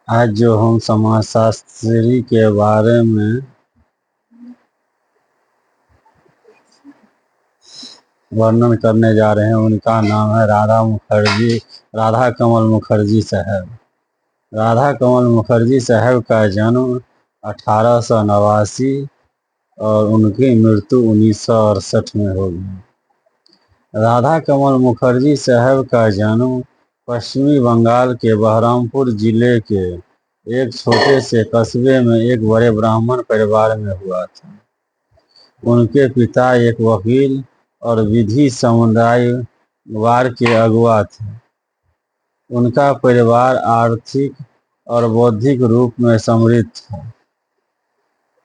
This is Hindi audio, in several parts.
आज जो हम समाजशास्त्री के बारे में वर्णन करने जा रहे हैं, उनका नाम है राधा कमल मुखर्जी साहब। राधा कमल मुखर्जी साहब का जन्म 1889 और उनकी मृत्यु 1968 में हो गई। राधा कमल मुखर्जी साहब का जन्म पश्चिमी बंगाल के बहरामपुर जिले के एक छोटे से कस्बे में एक बड़े ब्राह्मण परिवार में हुआ था। उनके पिता एक वकील और विधि समुदाय वार के अगुवा थे। उनका परिवार आर्थिक और बौद्धिक रूप में समृद्ध था।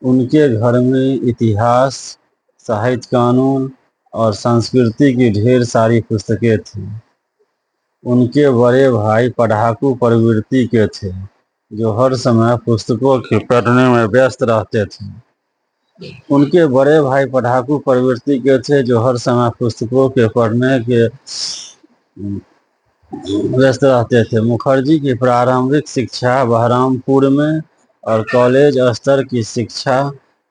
उनके घर में इतिहास, साहित्य, कानून और संस्कृति की ढेर सारी पुस्तकें थीं। उनके बड़े भाई पढ़ाकू प्रवृत्ति के थे, जो हर समय पुस्तकों के पढ़ने में व्यस्त रहते थे। उनके बड़े भाई पढ़ाकू प्रवृत्ति के थे, जो हर समय पुस्तकों के पढ़ने के व्यस्त रहते थे। मुखर्जी की प्रारंभिक शिक्षा बहरामपुर में और कॉलेज स्तर की शिक्षा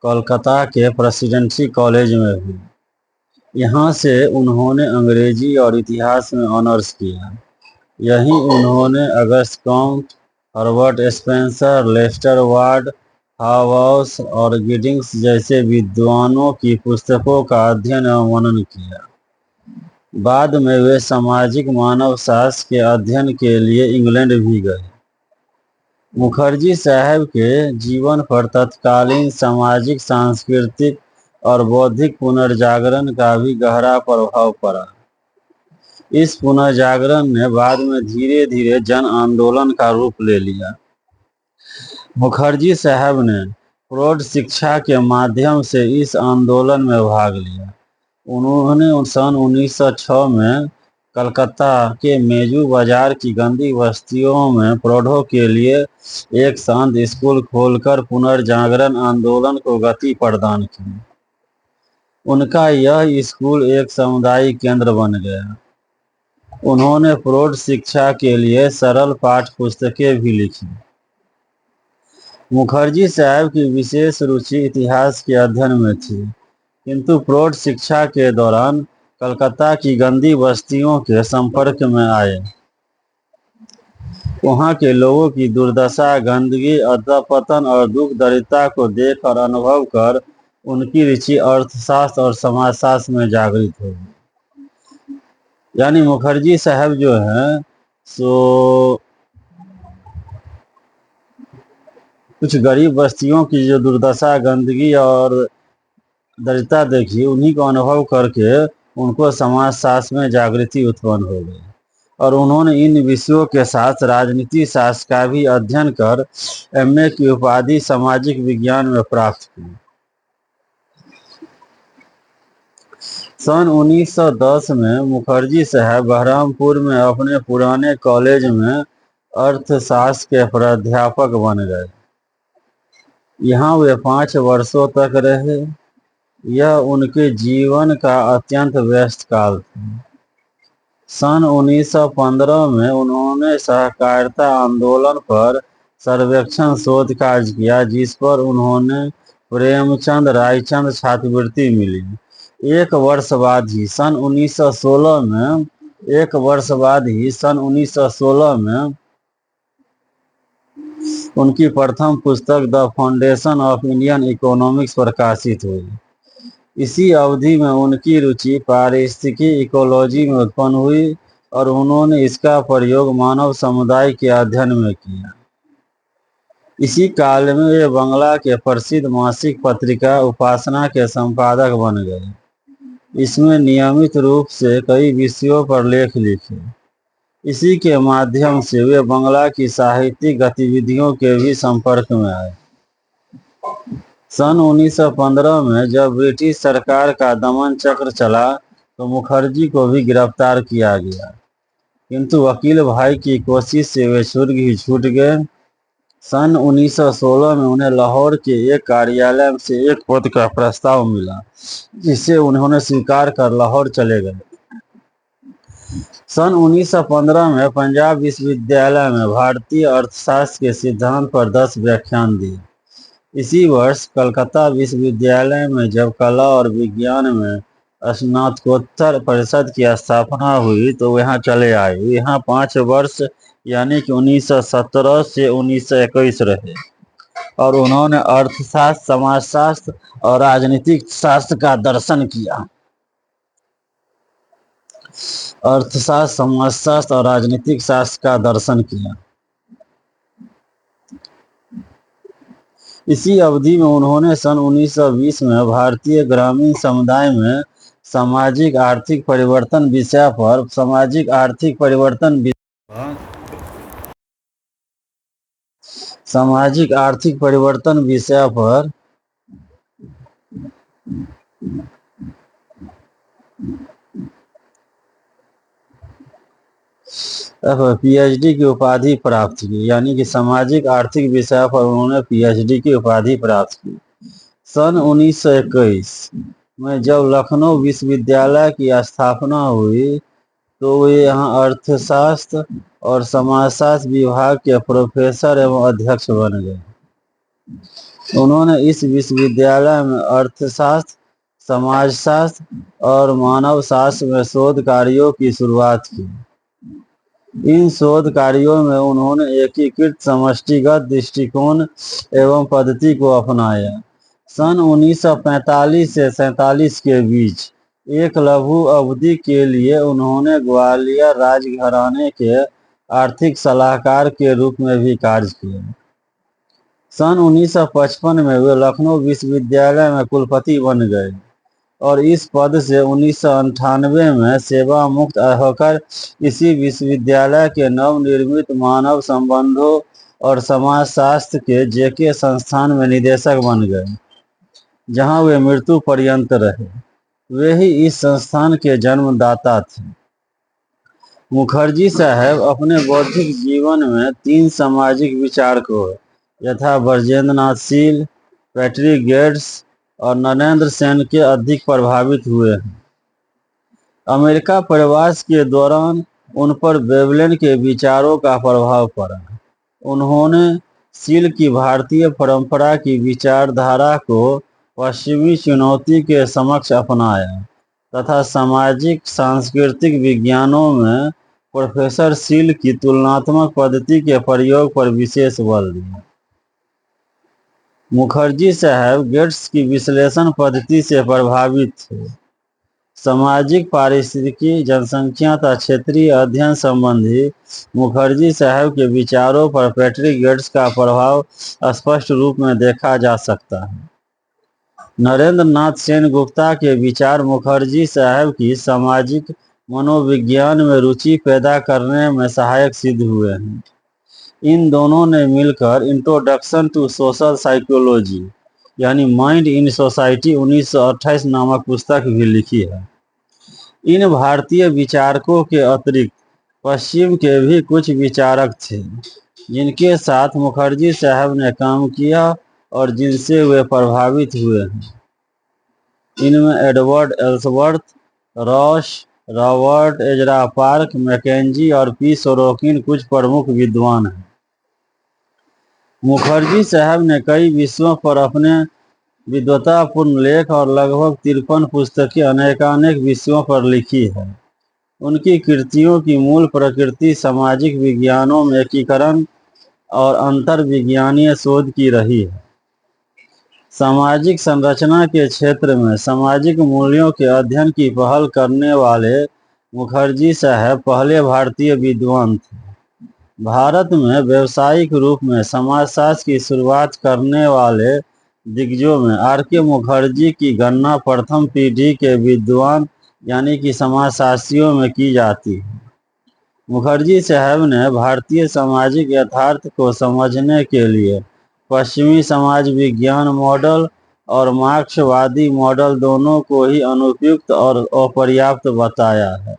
कोलकाता के प्रेसिडेंसी कॉलेज में हुई। यहाँ से उन्होंने अंग्रेजी और इतिहास में ऑनर्स किया। यहीं उन्होंने Auguste Comte, Herbert Spencer, Lester Ward, House और गिडिंग्स जैसे विद्वानों की पुस्तकों का अध्ययन एवं मनन किया। बाद में वे सामाजिक मानवशास्त्र के अध्ययन के लिए इंग्लैंड भी गए। मुखर्जी साहब के जीवन पर तत्कालीन सामाजिक, सांस्कृतिक और बौद्धिक पुनर्जागरण का भी गहरा प्रभाव पड़ा। इस पुनर्जागरण ने बाद में धीरे धीरे जन आंदोलन का रूप ले लिया। मुखर्जी साहब ने प्रौढ़ शिक्षा के माध्यम से इस आंदोलन में भाग लिया। उन्होंने सन 1906 में कलकत्ता के मेजू बाजार की गंदी बस्तियों में प्रौढ़ों के लिए एक शांत स्कूल खोलकर पुनर्जागरण आंदोलन को गति प्रदान की। उनका यह स्कूल एक सामुदायिक केंद्र बन गया। उन्होंने प्रौढ़ शिक्षा के लिए सरल पाठ्य पुस्तकें भी लिखी। मुखर्जी साहब की विशेष रुचि इतिहास के अध्ययन में थी, किंतु प्रौढ़ शिक्षा के दौरान कलकत्ता की गंदी बस्तियों के संपर्क में आए। वहाँ के लोगों की दुर्दशा, गंदगी, अधपतन और दुख दरिद्रता को देख और अनुभव कर उनकी रुचि अर्थशास्त्र और समाजशास्त्र में जागृत हो गई। यानी मुखर्जी साहब जो हैं सो कुछ गरीब बस्तियों की जो दुर्दशा, गंदगी और दरिद्रता देखी, उन्हीं को अनुभव करके उनको समाजशास्त्र में जागृति उत्पन्न हो गई और उन्होंने इन विषयों के साथ राजनीति शास्त्र का भी अध्ययन कर एमए की उपाधि सामाजिक विज्ञान में प्राप्त की। सन 1910 में मुखर्जी साहब बहरामपुर में अपने पुराने कॉलेज में अर्थशास्त्र के प्राध्यापक बन गए। यहाँ वे 5 वर्षों तक रहे। यह उनके जीवन का अत्यंत व्यस्त काल था। सन 1915 में उन्होंने सहकारिता आंदोलन पर सर्वेक्षण शोध कार्य किया, जिस पर उन्होंने प्रेमचंद रायचंद छात्रवृत्ति मिली। एक वर्ष बाद ही सन 1916 में उनकी प्रथम पुस्तक the foundation of Indian economics प्रकाशित हुई। इसी अवधि में उनकी रुचि पारिस्थितिकी इकोलॉजी में उत्पन्न हुई और उन्होंने इसका प्रयोग मानव समुदाय के अध्ययन में किया। इसी काल में वे बंगला के प्रसिद्ध मासिक पत्रिका उपासना के संपादक बन गए। इसमें नियमित रूप से कई विषयों पर लेख लिखे। इसी के माध्यम से वे बंगला की साहित्यिक गतिविधियों के भी संपर्क में आए। सन 1915 में जब ब्रिटिश सरकार का दमन चक्र चला तो मुखर्जी को भी गिरफ्तार किया गया, किंतु वकील भाई की कोशिश से वे छूट गए। सन 1916 में उन्हें लाहौर के एक कार्यालय से एक पद का प्रस्ताव मिला, जिसे उन्होंने स्वीकार कर लाहौर चले गए। सन 1915 में पंजाब विश्वविद्यालय में भारतीय अर्थशास्त्र के सिद्धांत पर 10 व्याख्यान दिए। इसी वर्ष कलकत्ता विश्वविद्यालय में जब कला और विज्ञान में स्नातकोत्तर परिषद की स्थापना हुई तो वहाँ चले आए। यहाँ 5 वर्ष यानी कि 1917 से 1921 रहे और उन्होंने अर्थशास्त्र, समाजशास्त्र और राजनीतिक शास्त्र का दर्शन किया। अर्थशास्त्र, समाजशास्त्र और राजनीतिक शास्त्र का दर्शन किया। इसी अवधि में उन्होंने सन 1920 में भारतीय ग्रामीण समुदाय में सामाजिक आर्थिक परिवर्तन विषय पर पीएचडी की उपाधि प्राप्त की, यानी कि सामाजिक आर्थिक विषय पर उन्होंने पीएचडी की उपाधि प्राप्त की। सन 1921 में जब लखनऊ विश्वविद्यालय की स्थापना हुई तो वे यहाँ अर्थशास्त्र और समाजशास्त्र विभाग के प्रोफेसर एवं अध्यक्ष बन गए। उन्होंने इस विश्वविद्यालय में अर्थशास्त्र, समाजशास्त्र और मानव शास्त्र में शोध कार्यों की शुरुआत की। इन शोध कार्यों में उन्होंने एकीकृत समष्टिगत दृष्टिकोण एवं पद्धति को अपनाया। सन 1945 से 47 के बीच एक लघु अवधि के लिए उन्होंने ग्वालियर राजघराने के आर्थिक सलाहकार के रूप में भी कार्य किया। सन 1955 में वे लखनऊ विश्वविद्यालय में कुलपति बन गए और इस पद से 1998 में सेवा मुक्त होकर इसी विश्वविद्यालय के नवनिर्मित मानव संबंधों और समाजशास्त्र के जेके संस्थान में निदेशक बन गए, जहां वे मृत्यु पर्यंत रहे। वे ही इस संस्थान के जन्मदाता थे। मुखर्जी साहब अपने बौद्धिक जीवन में 3 सामाजिक विचारकों यथा ब्रजेंद्र नाथ शील, पैट्रिक गेट्स और नरेंद्र सेन के अधिक प्रभावित हुए हैं। अमेरिका प्रवास के दौरान उन पर वेवलेन के विचारों का प्रभाव पड़ा। उन्होंने शील की भारतीय परंपरा की विचारधारा को पश्चिमी चुनौती के समक्ष अपनाया तथा सामाजिक सांस्कृतिक विज्ञानों में प्रोफेसर शील की तुलनात्मक पद्धति के प्रयोग पर विशेष बल दिया। मुखर्जी साहब गेट्स की विश्लेषण पद्धति से प्रभावित थे। सामाजिक, पारिस्थितिकी, जनसंख्या तथा क्षेत्रीय अध्ययन संबंधी मुखर्जी साहब के विचारों पर पैट्रिक गेट्स का प्रभाव स्पष्ट रूप में देखा जा सकता है। नरेंद्र नाथ सेन गुप्ता के विचार मुखर्जी साहब की सामाजिक मनोविज्ञान में रुचि पैदा करने में सहायक सिद्ध हुए हैं। इन दोनों ने मिलकर इंट्रोडक्शन टू सोशल साइकोलॉजी यानी माइंड इन सोसाइटी 1928 नामक पुस्तक भी लिखी है। इन भारतीय विचारकों के अतिरिक्त पश्चिम के भी कुछ विचारक थे जिनके साथ मुखर्जी साहब ने काम किया और जिनसे वे प्रभावित हुए हैं। इनमें Edward Ellsworth, Ross, Robert Ezra Park, McKenzie और पी सोरोकिन कुछ प्रमुख विद्वान हैं। मुखर्जी साहब ने कई विषयों पर अपने विद्वतापूर्ण लेख और लगभग 53 पुस्तकें अनेकानेक विषयों पर लिखी है। उनकी कृतियों की मूल प्रकृति सामाजिक विज्ञानों में एकीकरण और अंतर्विज्ञानीय शोध की रही है। सामाजिक संरचना के क्षेत्र में सामाजिक मूल्यों के अध्ययन की पहल करने वाले मुखर्जी साहब पहले भारतीय विद्वान थे। भारत में व्यावसायिक रूप में समाजशास्त्र की शुरुआत करने वाले दिग्गजों में आर.के. मुखर्जी की गणना प्रथम पीढ़ी के विद्वान यानी कि समाजशास्त्रियों में की जाती है। मुखर्जी साहब ने भारतीय सामाजिक यथार्थ को समझने के लिए पश्चिमी समाज विज्ञान मॉडल और मार्क्सवादी मॉडल दोनों को ही अनुपयुक्त और अपर्याप्त बताया है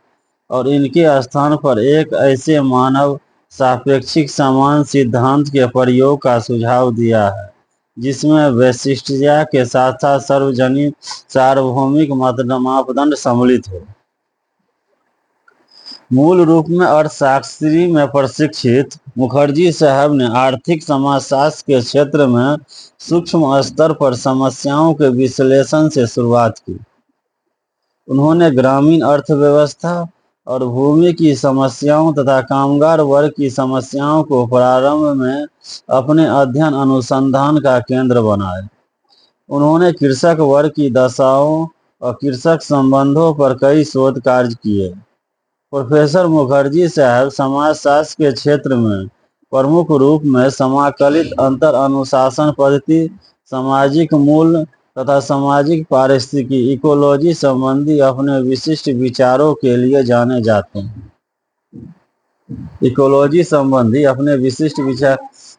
और इनके स्थान पर एक ऐसे मानव सापेक्षिक समान सिद्धांत के प्रयोग का सुझाव दिया है जिसमें वैशिष्ट्यता के साथ साथ सार्वजनिक सार्वभौमिक मापदंड सम्मिलित हो। मूल रूप में अर्थशास्त्री में प्रशिक्षित मुखर्जी साहब ने आर्थिक समाजशास्त्र के क्षेत्र में सूक्ष्म स्तर पर समस्याओं के विश्लेषण से शुरुआत की। उन्होंने ग्रामीण अर्थव्यवस्था और भूमि की समस्याओं तथा कामगार वर्ग की समस्याओं को प्रारंभ में अपने अध्ययन अनुसंधान का केंद्र बनाया। उन्होंने कृषक वर्ग की दशाओं और कृषक संबंधों पर कई शोध कार्य किए। प्रोफेसर मुखर्जी साहब समाजशास्त्र के क्षेत्र में प्रमुख रूप में समाकलित अंतर अनुशासन पद्धति, सामाजिक मूल्य तथा सामाजिक पारिस्थितिकी इकोलॉजी संबंधी अपने विशिष्ट विचारों के लिए जाने जाते हैं। इकोलॉजी संबंधी अपने विशिष्ट विचार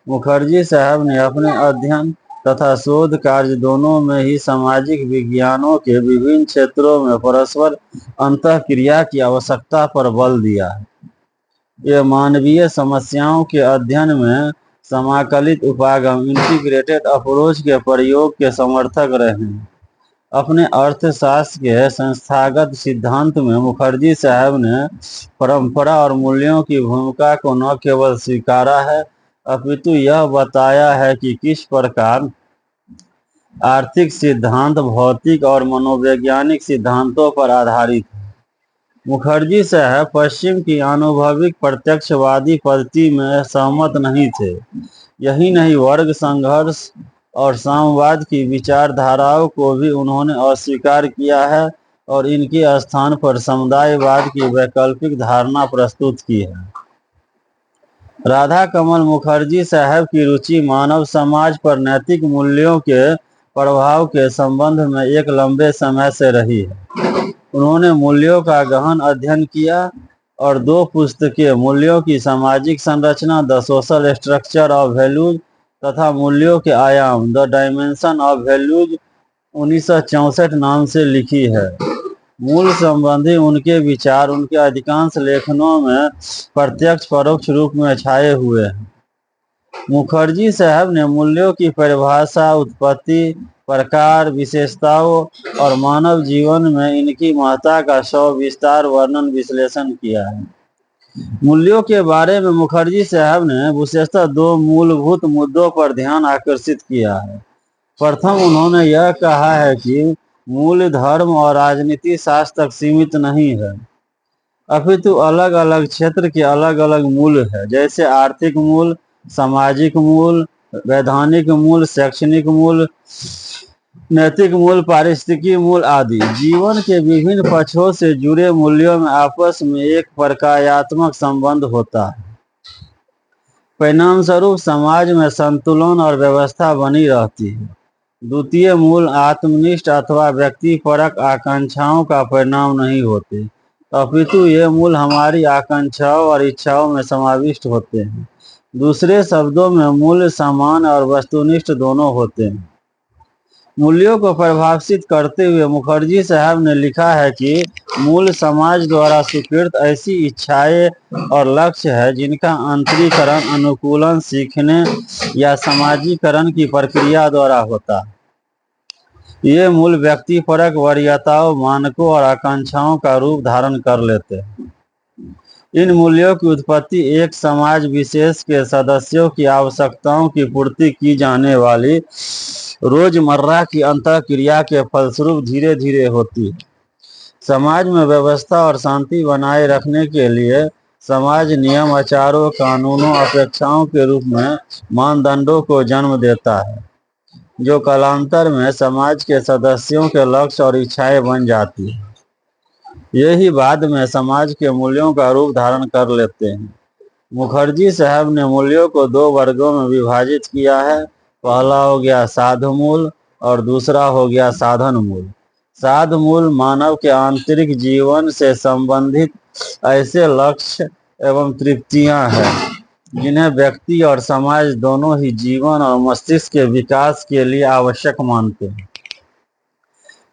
मुखर्जी साहब ने अपने अध्ययन तथा शोध कार्य दोनों में ही सामाजिक विज्ञानों के विभिन्न क्षेत्रों में परस्पर अंतःक्रिया की आवश्यकता पर बल दिया है। ये मानवीय समस्याओं के अध्ययन में समाकलित उपागम इंटीग्रेटेड अप्रोच के प्रयोग के समर्थक रहे हैं। अपने अर्थशास्त्र के संस्थागत सिद्धांत में मुखर्जी साहब ने परंपरा और मूल्यों की भूमिका को न केवल स्वीकारा है अपितु यह बताया है कि किस प्रकार आर्थिक सिद्धांत भौतिक और मनोवैज्ञानिक सिद्धांतों पर आधारित है। मुखर्जी साहब पश्चिम की आनुभविक प्रत्यक्षवादी पद्धति में सहमत नहीं थे। यही नहीं, वर्ग संघर्ष और साम्यवाद की विचारधाराओं को भी उन्होंने अस्वीकार किया है और इनके स्थान पर समुदायवाद की वैकल्पिक धारणा प्रस्तुत की है। राधा कमल मुखर्जी साहब की रुचि मानव समाज पर नैतिक मूल्यों के प्रभाव के संबंध में एक लंबे समय से रही है। उन्होंने मूल्यों का गहन अध्ययन किया और 2 पुस्तकें, मूल्यों की सामाजिक संरचना the social structure of values तथा मूल्यों के आयाम द डायमेंशन ऑफ वैल्यूज 1964 नाम से लिखी है। मूल संबंधी उनके विचार उनके अधिकांश लेखनों में प्रत्यक्ष परोक्ष रूप में छाए हुए हैं। मुखर्जी साहब ने मूल्यों की परिभाषा, उत्पत्ति, प्रकार, विशेषताओं और मानव जीवन में इनकी महत्ता का सविस्तार वर्णन विश्लेषण किया है। मूल्यों के बारे में मुखर्जी साहब ने विशेषतः 2 मूलभूत मुद्दों पर ध्यान आकर्षित किया है। प्रथम, उन्होंने यह कहा है कि मूल्य धर्म और राजनीति शास्त्र तक सीमित नहीं है अपितु अलग अलग क्षेत्र के अलग अलग मूल्य है, जैसे आर्थिक मूल्य, सामाजिक मूल्य, वैधानिक मूल्य, शैक्षणिक मूल्य, नैतिक मूल्य, पारिस्थितिकी मूल्य आदि। जीवन के विभिन्न पक्षों से जुड़े मूल्यों में आपस में एक प्रक्रियात्मक संबंध होता है। परिणाम स्वरूप समाज में संतुलन और व्यवस्था बनी रहती है। द्वितीय मूल्य आत्मनिष्ठ अथवा व्यक्तिपरक आकांक्षाओं का परिणाम नहीं होते अपितु ये मूल्य हमारी आकांक्षाओं और इच्छाओं में समाविष्ट होते हैं। दूसरे शब्दों में मूल्य समान और वस्तुनिष्ठ दोनों होते हैं। मूल्यों को परिभाषित करते हुए मुखर्जी साहब ने लिखा है कि मूल्य समाज द्वारा स्वीकृत ऐसी इच्छाएं और लक्ष्य है जिनका अंतरीकरण, अनुकूलन, सीखने या समाजीकरण की प्रक्रिया द्वारा होता है। ये मूल्य व्यक्तिपरक वरीयताओं, मानकों और आकांक्षाओं का रूप धारण कर लेते हैं। इन मूल्यों की उत्पत्ति एक समाज विशेष के सदस्यों की आवश्यकताओं की पूर्ति की जाने वाली रोजमर्रा की अंतःक्रिया के फलस्वरूप धीरे धीरे होती है। समाज में व्यवस्था और शांति बनाए रखने के लिए समाज नियम, आचारों, कानूनों, अपेक्षाओं के रूप में मानदंडों को जन्म देता है, जो कालांतर में समाज के सदस्यों के लक्ष्य और इच्छाएं बन जाती हैं। यही बाद में समाज के मूल्यों का रूप धारण कर लेते हैं। मुखर्जी साहब ने मूल्यों को 2 वर्गों में विभाजित किया है। पहला हो गया साधु मूल्य और दूसरा हो गया साधन मूल्य। साधु मूल्य मानव के आंतरिक जीवन से संबंधित ऐसे लक्ष्य एवं तृप्तियां हैं जिन्हें व्यक्ति और समाज दोनों ही जीवन और मस्तिष्क के विकास के लिए आवश्यक मानते हैं।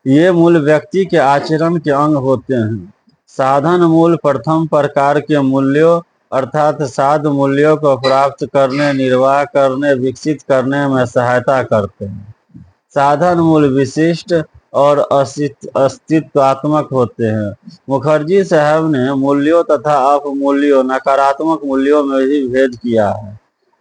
ये मूल्य व्यक्ति के आचरण के अंग होते हैं। साधन मूल्य प्रथम प्रकार के मूल्यों अर्थात साधु मूल्यों को प्राप्त करने, निर्वाह करने, विकसित करने में सहायता करते हैं। साधन मूल्य विशिष्ट और अस्तित्वात्मक होते हैं। मुखर्जी साहब ने मूल्यों तथा अपमूल्यों, नकारात्मक मूल्यों में भी भेद किया है।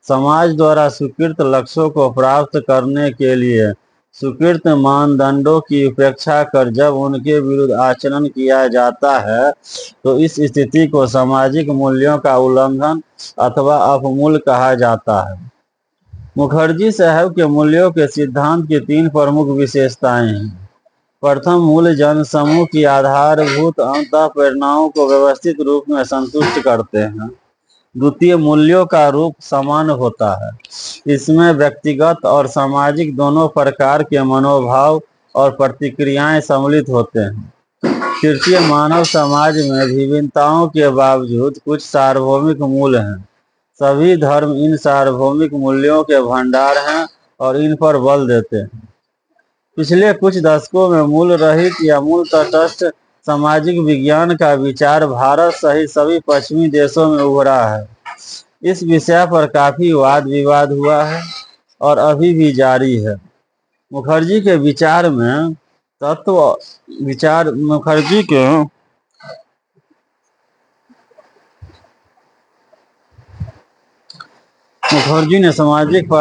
समाज द्वारा स्वीकृत लक्ष्यों को प्राप्त करने के लिए स्वीकृत मानदंडों की उपेक्षा कर जब उनके विरुद्ध आचरण किया जाता है तो इस स्थिति को सामाजिक मूल्यों का उल्लंघन अथवा अपमूल्य कहा जाता है। मुखर्जी साहब के मूल्यों के सिद्धांत की तीन प्रमुख विशेषताएं हैं। प्रथम, मूल्य जनसमूह की आधारभूत अंतःप्रेरणाओं को व्यवस्थित रूप में संतुष्ट करते हैं। द्वितीय, मूल्यों का रूप समान होता है। इसमें व्यक्तिगत और सामाजिक दोनों प्रकार के मनोभाव और प्रतिक्रियाएं सम्मिलित होते हैं। तृतीय, मानव समाज में विभिन्नताओं के बावजूद कुछ सार्वभौमिक मूल्य हैं। सभी धर्म इन सार्वभौमिक मूल्यों के भंडार हैं और इन पर बल देते हैं। पिछले कुछ दशकों में मूल रहित या मूल तटस्थ सामाजिक विज्ञान का विचार भारत सहित सभी पश्चिमी देशों में उभरा है। इस विषय पर काफी वाद विवाद हुआ है और अभी भी जारी है। मुखर्जी के विचार में तत्व विचार मुखर्जी के मुखर्जी ने सामाजिक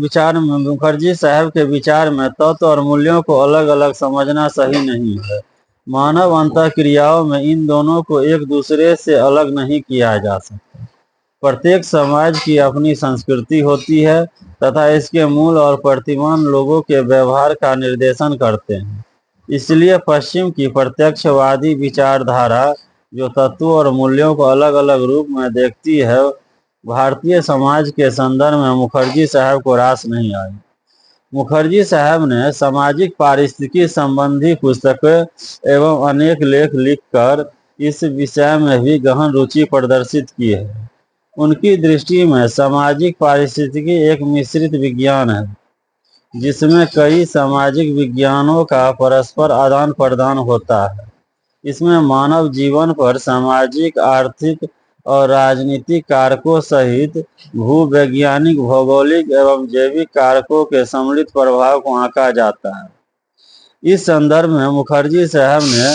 विचार में मुखर्जी साहब के विचार में तत्व और मूल्यों को अलग अलग समझना सही नहीं है। मानव अंतःक्रियाओं में इन दोनों को एक दूसरे से अलग नहीं किया जा सकता। प्रत्येक समाज की अपनी संस्कृति होती है तथा इसके मूल और प्रतिमान लोगों के व्यवहार का निर्देशन करते हैं। इसलिए पश्चिम की प्रत्यक्षवादी विचारधारा जो तत्वों और मूल्यों को अलग अलग रूप में देखती है, भारतीय समाज के संदर्भ में मुखर्जी साहब को रास नहीं आई। मुखर्जी साहब ने सामाजिक पारिस्थितिकी संबंधी पुस्तकें एवं अनेक लेख लिखकर इस विषय में भी गहन रुचि प्रदर्शित की है। उनकी दृष्टि में सामाजिक पारिस्थितिकी एक मिश्रित विज्ञान है जिसमें कई सामाजिक विज्ञानों का परस्पर आदान प्रदान होता है। इसमें मानव जीवन पर सामाजिक, आर्थिक और राजनीतिक कारकों सहित भूवैज्ञानिक, भौगोलिक एवं जैविक कारकों के सम्मिलित प्रभाव को आंका जाता है। इस संदर्भ में मुखर्जी साहब ने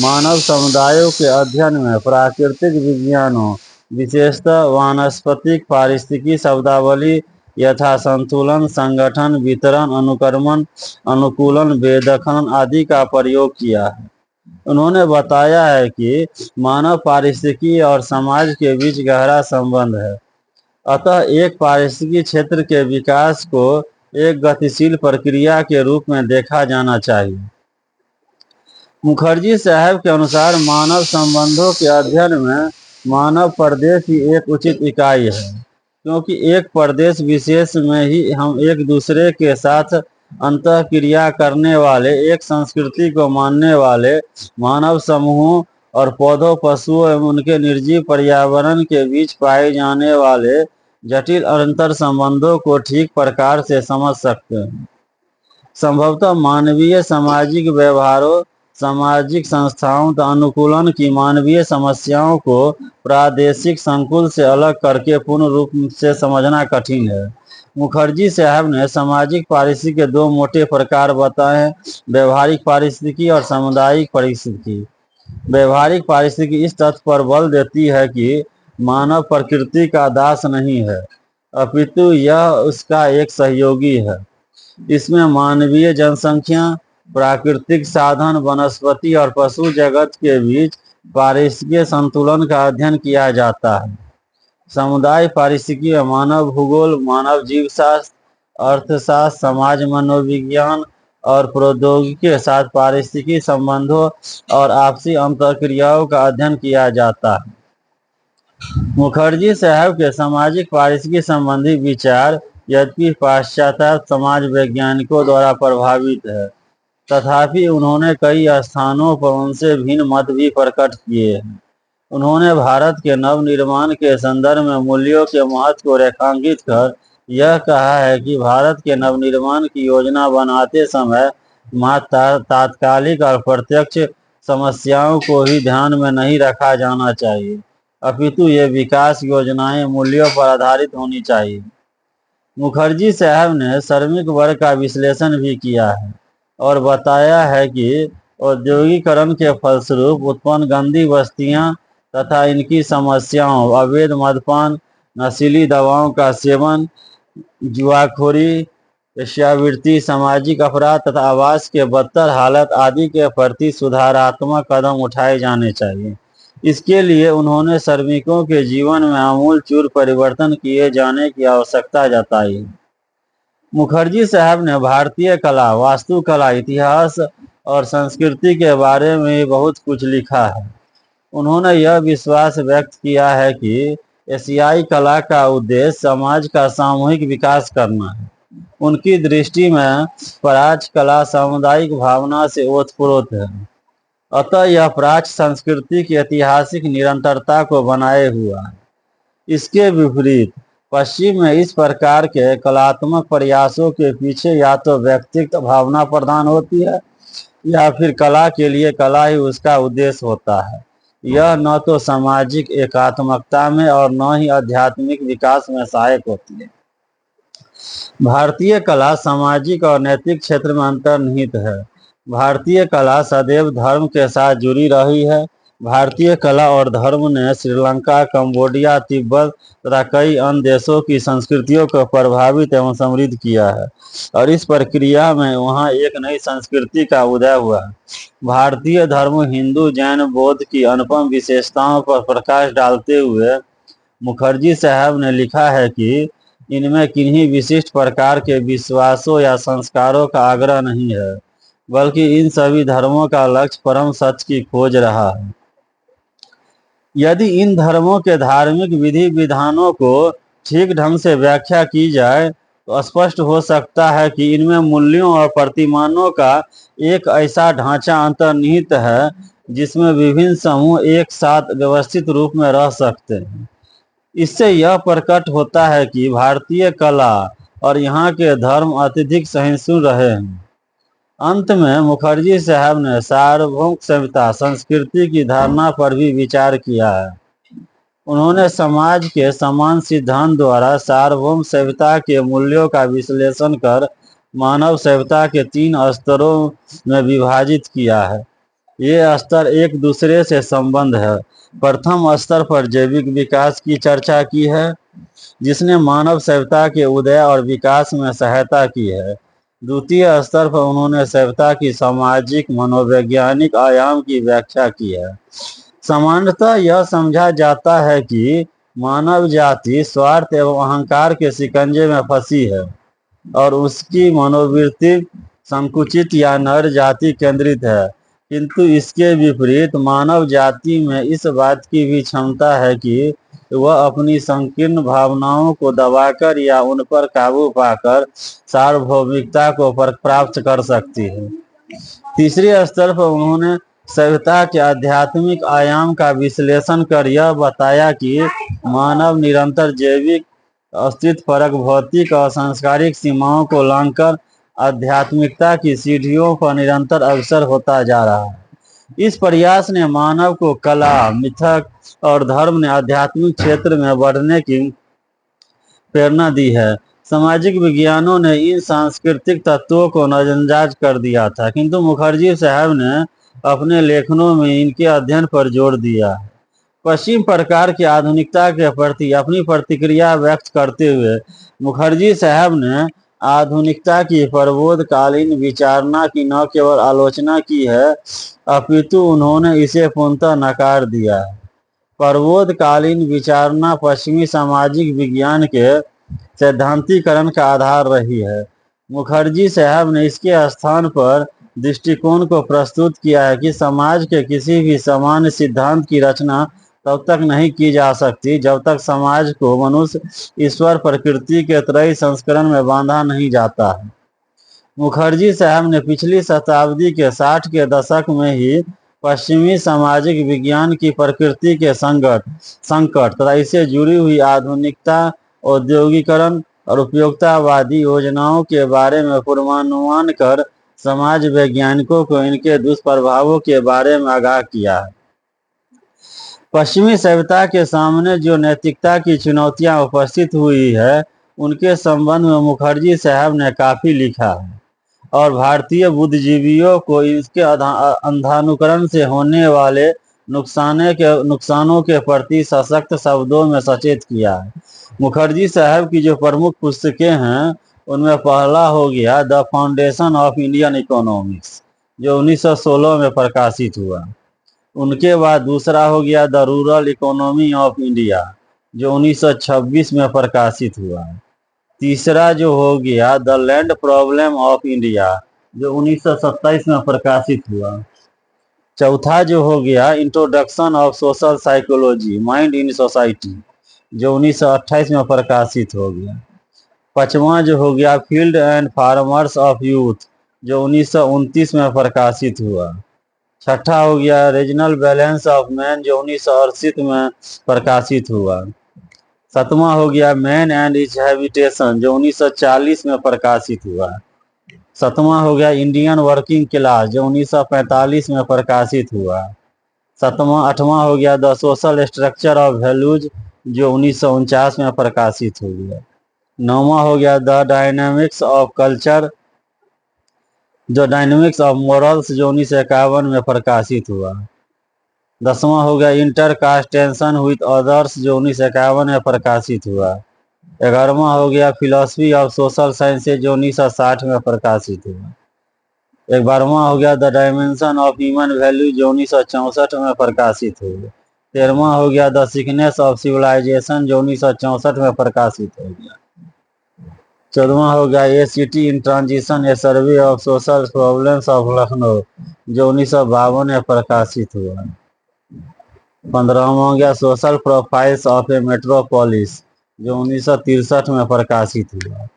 मानव समुदायों के अध्ययन में प्राकृतिक विज्ञानों, विशेषतः वानस्पतिक पारिस्थितिकी शब्दावली यथा संतुलन, संगठन, वितरण, अनुक्रमण, अनुकूलन, वेदखलन आदि का प्रयोग किया है। उन्होंने बताया है कि मानव पारिस्थितिकी और समाज के बीच गहरा संबंध है। अतः एक पारिस्थितिकी क्षेत्र के विकास को एक गतिशील प्रक्रिया के रूप में देखा जाना चाहिए। मुखर्जी साहब के अनुसार मानव संबंधों के अध्ययन में मानव प्रदेश ही एक उचित इकाई है, क्योंकि एक प्रदेश विशेष में ही हम एक दूसरे के साथ अंतःक्रिया करने वाले, एक संस्कृति को मानने वाले मानव समूहों और पौधों, पशुओं एवं उनके निर्जीव पर्यावरण के बीच पाए जाने वाले जटिल अंतर संबंधों को ठीक प्रकार से समझ सकते हैं। संभवतः मानवीय सामाजिक व्यवहारों, सामाजिक संस्थाओं तथा अनुकूलन की मानवीय समस्याओं को प्रादेशिक संकुल से अलग करके पूर्ण रूप से समझना कठिन है। मुखर्जी साहब ने सामाजिक पारिस्थितिकी के दो मोटे प्रकार बताए हैं, व्यवहारिक पारिस्थितिकी और सामुदायिक पारिस्थितिकी। व्यवहारिक पारिस्थितिकी इस तथ्य पर बल देती है कि मानव प्रकृति का दास नहीं है, अपितु यह उसका एक सहयोगी है। इसमें मानवीय जनसंख्या, प्राकृतिक साधन, वनस्पति और पशु जगत के बीच पारिस्थितिकीय संतुलन का अध्ययन किया जाता है। समुदाय पारिस्थितिकी में मानव भूगोल, मानव जीवशास्त्र, अर्थशास्त्र, समाज मनोविज्ञान और प्रौद्योगिकी के साथ पारिस्थितिकी संबंधों और आपसी अंतःक्रियाओं का अध्ययन किया जाता है। मुखर्जी साहब के सामाजिक पारिस्थितिकी संबंधी विचार यद्यपि पाश्चात्य समाज वैज्ञानिकों द्वारा प्रभावित है, तथापि उन्होंने कई स्थानों पर उनसे भिन्न मत भी प्रकट किए हैं। उन्होंने भारत के नवनिर्माण के संदर्भ में मूल्यों के महत्व को रेखांकित कर यह कहा है कि भारत के नवनिर्माण की योजना बनाते समय मात्र तात्कालिक और प्रत्यक्ष समस्याओं को ही ध्यान में नहीं रखा जाना चाहिए, अपितु ये विकास योजनाएं मूल्यों पर आधारित होनी चाहिए। मुखर्जी साहब ने श्रमिक वर्ग का विश्लेषण भी किया है और बताया है कि औद्योगिकरण के फलस्वरूप उत्पन्न गंदी बस्तियां तथा इनकी समस्याओं, अवैध मद्यपान, नशीली दवाओं का सेवन, जुआखोरी, वेश्यावृत्ति, सामाजिक अपराध तथा आवास के बदतर हालत आदि के प्रति सुधारात्मक कदम उठाए जाने चाहिए। इसके लिए उन्होंने श्रमिकों के जीवन में आमूलचूल परिवर्तन किए जाने की आवश्यकता जताई। मुखर्जी साहब ने भारतीय कला, वास्तुकला, इतिहास और संस्कृति के बारे में बहुत कुछ लिखा है। उन्होंने यह विश्वास व्यक्त किया है कि एशियाई कला का उद्देश्य समाज का सामूहिक विकास करना है। उनकी दृष्टि में प्राच्य कला सामुदायिक भावना से ओतप्रोत है, अतः यह प्राच्य संस्कृति की ऐतिहासिक निरंतरता को बनाए हुआ है। इसके विपरीत पश्चिम में इस प्रकार के कलात्मक प्रयासों के पीछे या तो व्यक्तिगत भावना प्रधान होती है या फिर कला के लिए कला ही उसका उद्देश्य होता है। यह न तो सामाजिक एकात्मकता में और न ही आध्यात्मिक विकास में सहायक होती है। भारतीय कला सामाजिक और नैतिक क्षेत्र में अंतर्निहित है। भारतीय कला सदैव धर्म के साथ जुड़ी रही है। भारतीय कला और धर्म ने श्रीलंका, कंबोडिया, तिब्बत तथा कई अन्य देशों की संस्कृतियों को प्रभावित एवं समृद्ध किया है और इस प्रक्रिया में वहाँ एक नई संस्कृति का उदय हुआ है। भारतीय धर्म हिंदू, जैन, बौद्ध की अनुपम विशेषताओं पर प्रकाश डालते हुए मुखर्जी साहब ने लिखा है कि इनमें किन्हीं विशिष्ट प्रकार के विश्वासों या संस्कारों का आग्रह नहीं है, बल्कि इन सभी धर्मों का लक्ष्य परम सत्य की खोज रहा है। यदि इन धर्मों के धार्मिक विधि विधानों को ठीक ढंग से व्याख्या की जाए तो स्पष्ट हो सकता है कि इनमें मूल्यों और प्रतिमानों का एक ऐसा ढांचा अंतर्निहित है जिसमें विभिन्न समूह एक साथ व्यवस्थित रूप में रह सकते हैं। इससे यह प्रकट होता है कि भारतीय कला और यहाँ के धर्म अत्यधिक सहिष्णु रहे हैं। अंत में मुखर्जी साहब ने सार्वभौम सभ्यता संस्कृति की धारणा पर भी विचार किया है। उन्होंने समाज के समान सिद्धांत द्वारा सार्वभौम सभ्यता के मूल्यों का विश्लेषण कर मानव सभ्यता के 3 स्तरों में विभाजित किया है। ये स्तर एक दूसरे से संबंध है। प्रथम स्तर पर जैविक विकास की चर्चा की है, जिसने मानव सभ्यता के उदय और विकास में सहायता की है। द्वितीय स्तर पर उन्होंने सभ्यता की सामाजिक मनोवैज्ञानिक आयाम की व्याख्या की है। सामान्यतः यह समझा जाता है कि मानव जाति स्वार्थ एवं अहंकार के शिकंजे में फंसी है और उसकी मनोवृत्ति संकुचित या नर जाति केंद्रित है, किंतु इसके विपरीत मानव जाति में इस बात की भी क्षमता है कि वह अपनी संकीर्ण भावनाओं को दबाकर या उन पर काबू पाकर सार्वभौमिकता को प्राप्त कर सकती है। तीसरे स्तर पर उन्होंने सभ्यता के आध्यात्मिक आयाम का विश्लेषण कर यह बताया कि मानव निरंतर जैविक अस्तित्व परक भौतिक और सांस्कृतिक सीमाओं को लांघकर आध्यात्मिकता की सीढ़ियों पर निरंतर अग्रसर होता जा रहा है। इस प्रयास ने मानव को कला, मिथक और धर्म ने आध्यात्मिक क्षेत्र में बढ़ने की प्रेरणा दी है। सामाजिक विज्ञानों ने इन सांस्कृतिक तत्वों को नजरअंदाज कर दिया था, किंतु मुखर्जी साहब ने अपने लेखनों में इनके अध्ययन पर जोर दिया है। पश्चिम प्रकार की आधुनिकता के प्रति अपनी प्रतिक्रिया व्यक्त करते हुए मुखर्जी साहब ने आधुनिकता की प्रबोधकालीन विचारना की न केवल आलोचना की है, अपितु उन्होंने इसे पूर्णतः नकार दिया है। प्रबोधकालीन विचारना पश्चिमी सामाजिक विज्ञान के सैद्धांतिकरण का आधार रही है। मुखर्जी साहब ने इसके स्थान पर दृष्टिकोण को प्रस्तुत किया है कि समाज के किसी भी सामान्य सिद्धांत की रचना तब तक नहीं की जा सकती जब तक समाज को मनुष्य, ईश्वर, प्रकृति के त्रयी संस्करण में बांधा नहीं जाता है। मुखर्जी साहब ने पिछली शताब्दी के 60 के दशक में ही पश्चिमी सामाजिक विज्ञान की प्रकृति के संकट तथा इससे जुड़ी हुई आधुनिकता, औद्योगिकरण और उपयोगितावादी योजनाओं के बारे में पूर्वानुमान कर समाज वैज्ञानिकों को इनके दुष्प्रभावों के बारे में आगाह किया है। पश्चिमी सभ्यता के सामने जो नैतिकता की चुनौतियां उपस्थित हुई है, उनके संबंध में मुखर्जी साहब ने काफी लिखा है। और भारतीय बुद्धिजीवियों को इसके अंधानुकरण से होने वाले नुकसानों के प्रति सशक्त शब्दों में सचेत किया है। मुखर्जी साहब की जो प्रमुख पुस्तकें हैं उनमें पहला हो गया the foundation of Indian economics, जो 1916 में प्रकाशित हुआ। उनके बाद दूसरा हो गया the rural economy of India, जो 1926 में प्रकाशित हुआ। तीसरा जो हो गया the land problem of India, जो 1927 में प्रकाशित हुआ। चौथा जो हो गया introduction of social psychology mind in society, जो 1928 में प्रकाशित हो गया। पांचवा जो हो गया field and farmers of youth, जो 1929 में प्रकाशित हुआ। छठा हो गया रीजनल बैलेंस ऑफ मैन, जो 1968 में प्रकाशित हुआ। सातवां हो गया मैन एंड इट्स हैबिटेशन, जो 1940 में प्रकाशित हुआ। सातवां हो गया इंडियन वर्किंग क्लास, जो 1945 में प्रकाशित हुआ। आठवां हो गया the social structure of values, जो 1949 में प्रकाशित हो गया। नौवां हो गया द डायनामिक्स ऑफ कल्चर, जो डायनामिक्स ऑफ मॉरल्स, जो 1951 में प्रकाशित हुआ। 10वां हो गया inter caste tension with others, जो 1951 में प्रकाशित हुआ। 11वां हो गया फिलोसफी ऑफ सोशल साइंसेज, जो 1960 में प्रकाशित हुआ। 12वां हो गया the dimension of human value, जो 1964 में प्रकाशित हुआ। 13वां हो गया द सिकनेस ऑफ सिविलाइजेशन, जो 1964 में प्रकाशित हो गया। 14वां हो गया a city in transition a survey of social problems of Lucknow, जो 1952 में प्रकाशित हुआ। 15वां हो गया social profiles of a metropolis, जो 1963 में प्रकाशित हुआ।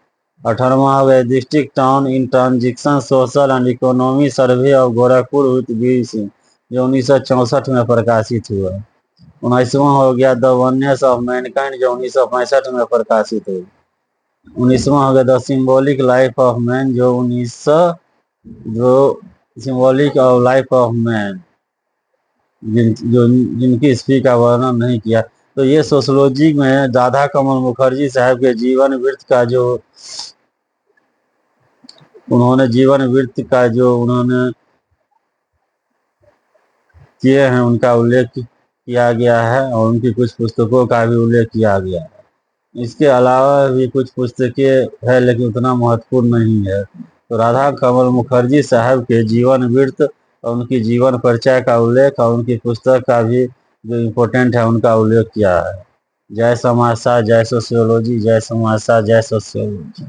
18वां हो गया district town in transition social and economy survey of Gorakhpur with Vir Singh, जो 1964 में प्रकाशित हुआ। 19वां हो गया द वननेस ऑफ मैनकाइंड, जो 1965 में प्रकाशित हुआ। 19वां हो गया the symbolic life of man, जो symbolic of life of man, जिनकी हिस्ट्री का वर्णन नहीं किया। तो ये सोशोलॉजी में राधा कमल मुखर्जी साहब के जीवन वृत्त का जो उन्होंने किए हैं उनका उल्लेख किया गया है और उनकी कुछ पुस्तकों का भी उल्लेख किया गया है। इसके अलावा भी कुछ पुस्तकें है लेकिन उतना महत्वपूर्ण नहीं है। तो राधा कमल मुखर्जी साहब के जीवन वृत्त और उनकी जीवन परिचय का उल्लेख और उनकी पुस्तक का भी जो इम्पोर्टेंट है उनका उल्लेख किया है। जय समाजशास्त्र, जय सोशियोलॉजी, जय समाजशास्त्र, जय सोशियोलॉजी।